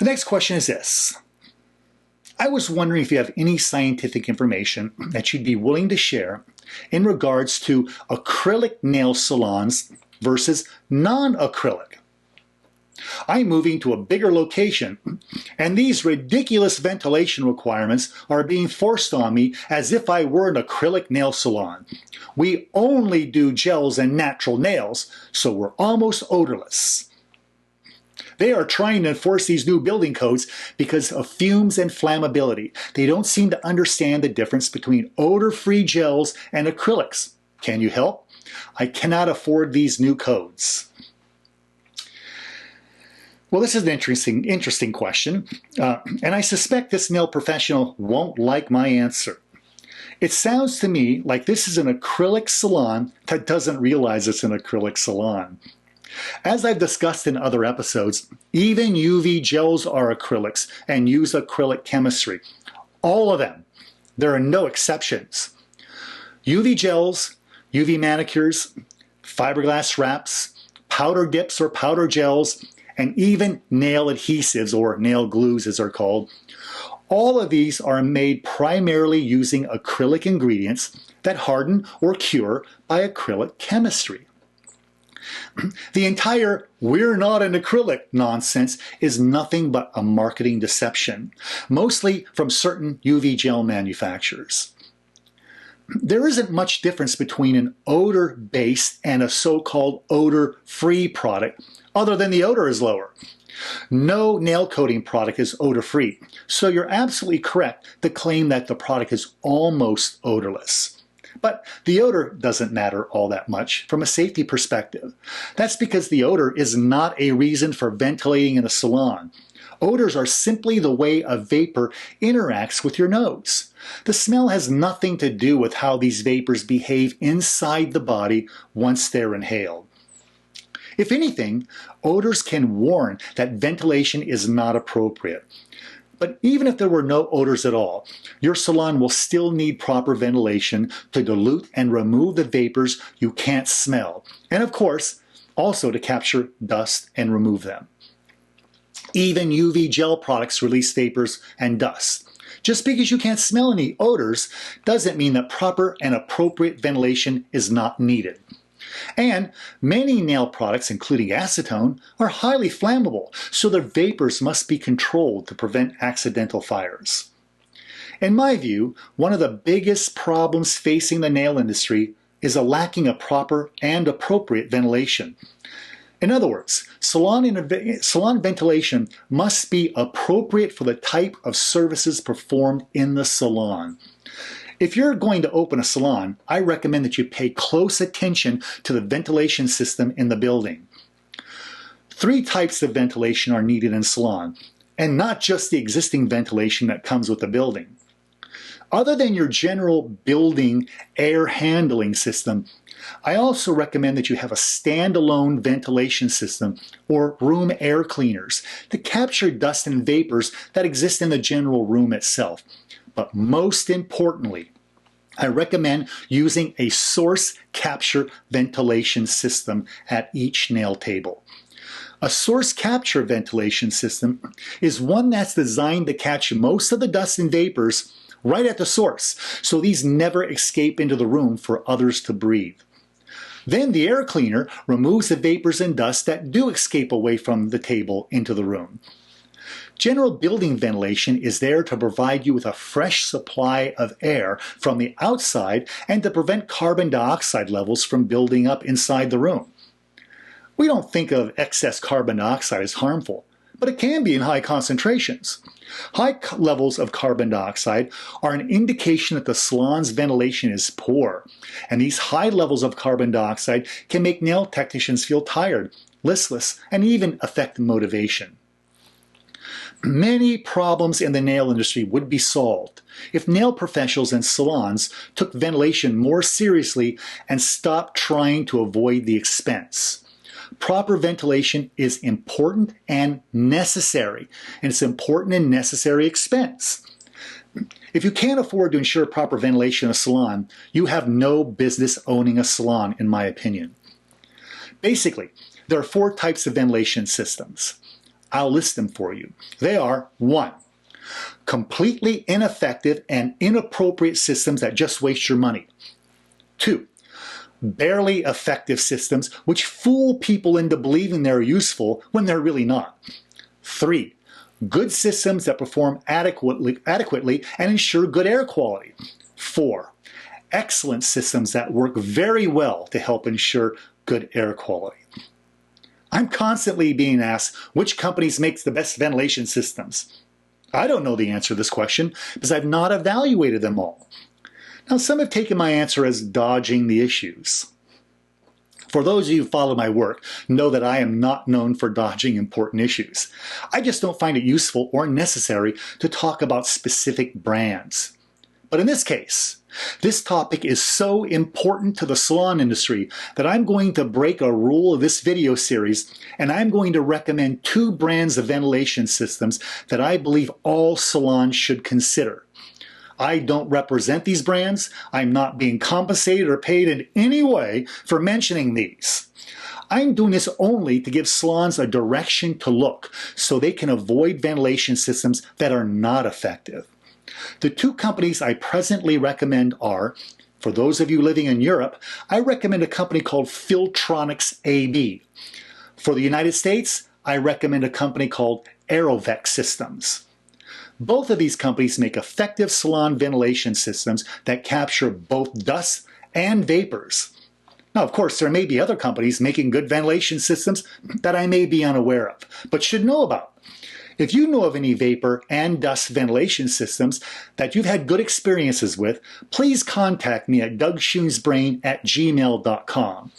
The next question is this. I was wondering if you have any scientific information that you'd be willing to share in regards to acrylic nail salons versus non-acrylic. I'm moving to a bigger location, and these ridiculous ventilation requirements are being forced on me as if I were an acrylic nail salon. We only do gels and natural nails, so we're almost odorless. They are trying to enforce these new building codes because of fumes and flammability. They don't seem to understand the difference between odor-free gels and acrylics. Can you help? I cannot afford these new codes. Well, this is an interesting question, and I suspect this nail professional won't like my answer. It sounds to me like this is an acrylic salon that doesn't realize it's an acrylic salon. As I've discussed in other episodes, even UV gels are acrylics and use acrylic chemistry. All of them. There are no exceptions. UV gels, UV manicures, fiberglass wraps, powder dips or powder gels, and even nail adhesives, or nail glues as they're called. All of these are made primarily using acrylic ingredients that harden or cure by acrylic chemistry. The entire "we're not an acrylic" nonsense is nothing but a marketing deception, mostly from certain UV gel manufacturers. There isn't much difference between an odor-based and a so-called odor-free product, other than the odor is lower. No nail coating product is odor-free, so you're absolutely correct to claim that the product is almost odorless. But the odor doesn't matter all that much from a safety perspective. That's because the odor is not a reason for ventilating in a salon. Odors are simply the way a vapor interacts with your nose. The smell has nothing to do with how these vapors behave inside the body once they're inhaled. If anything, odors can warn that ventilation is not appropriate. But even if there were no odors at all, your salon will still need proper ventilation to dilute and remove the vapors you can't smell, and of course, also to capture dust and remove them. Even UV gel products release vapors and dust. Just because you can't smell any odors doesn't mean that proper and appropriate ventilation is not needed. And many nail products, including acetone, are highly flammable, so their vapors must be controlled to prevent accidental fires. In my view, one of the biggest problems facing the nail industry is a lacking of proper and appropriate ventilation. In other words, salon ventilation must be appropriate for the type of services performed in the salon. If you're going to open a salon, I recommend that you pay close attention to the ventilation system in the building. 3 types of ventilation are needed in a salon, and not just the existing ventilation that comes with the building. Other than your general building air handling system, I also recommend that you have a standalone ventilation system or room air cleaners to capture dust and vapors that exist in the general room itself. But most importantly, I recommend using a source capture ventilation system at each nail table. A source capture ventilation system is one that's designed to catch most of the dust and vapors right at the source, so these never escape into the room for others to breathe. Then the air cleaner removes the vapors and dust that do escape away from the table into the room. General building ventilation is there to provide you with a fresh supply of air from the outside and to prevent carbon dioxide levels from building up inside the room. We don't think of excess carbon dioxide as harmful, but it can be in high concentrations. High levels of carbon dioxide are an indication that the salon's ventilation is poor, and these high levels of carbon dioxide can make nail technicians feel tired, listless, and even affect motivation. Many problems in the nail industry would be solved if nail professionals and salons took ventilation more seriously and stopped trying to avoid the expense. Proper ventilation is important and necessary, and it's important and necessary expense. If you can't afford to ensure proper ventilation in a salon, you have no business owning a salon, in my opinion. Basically, there are 4 types of ventilation systems: I'll list them for you. They are: 1. Completely ineffective and inappropriate systems that just waste your money. 2. Barely effective systems which fool people into believing they're useful when they're really not. 3. Good systems that perform adequately and ensure good air quality. 4. Excellent systems that work very well to help ensure good air quality. I'm constantly being asked which companies make the best ventilation systems. I don't know the answer to this question because I've not evaluated them all. Now, some have taken my answer as dodging the issues. For those of you who follow my work, know that I am not known for dodging important issues. I just don't find it useful or necessary to talk about specific brands. But in this case, this topic is so important to the salon industry that I'm going to break a rule of this video series, and I'm going to recommend 2 brands of ventilation systems that I believe all salons should consider. I don't represent these brands. I'm not being compensated or paid in any way for mentioning these. I'm doing this only to give salons a direction to look so they can avoid ventilation systems that are not effective. The 2 companies I presently recommend are, for those of you living in Europe, I recommend a company called Filtronics AB. For the United States, I recommend a company called Aerovex Systems. Both of these companies make effective salon ventilation systems that capture both dust and vapors. Now, of course, there may be other companies making good ventilation systems that I may be unaware of, but should know about. If you know of any vapor and dust ventilation systems that you've had good experiences with, please contact me at dougschoonsbrain@gmail.com.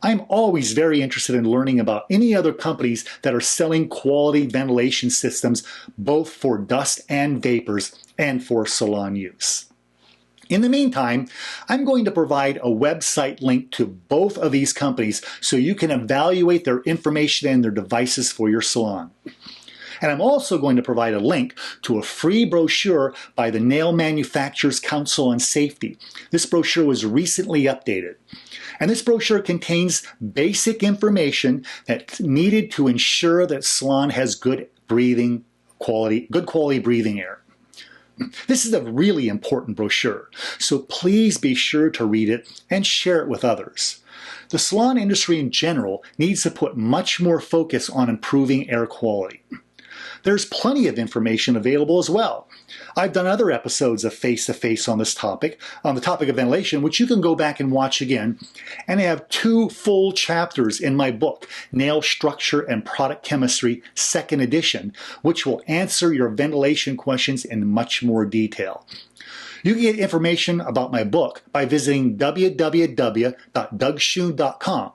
I'm always very interested in learning about any other companies that are selling quality ventilation systems both for dust and vapors and for salon use. In the meantime, I'm going to provide a website link to both of these companies so you can evaluate their information and their devices for your salon. And I'm also going to provide a link to a free brochure by the Nail Manufacturers Council on Safety. This brochure was recently updated. And this brochure contains basic information that's needed to ensure that salon has good quality breathing air. This is a really important brochure, so please be sure to read it and share it with others. The salon industry in general needs to put much more focus on improving air quality. There's plenty of information available as well. I've done other episodes of Face-to-Face on this topic, on the topic of ventilation, which you can go back and watch again. And I have 2 full chapters in my book, Nail Structure and Product Chemistry, 2nd edition, which will answer your ventilation questions in much more detail. You can get information about my book by visiting www.dougschoon.com.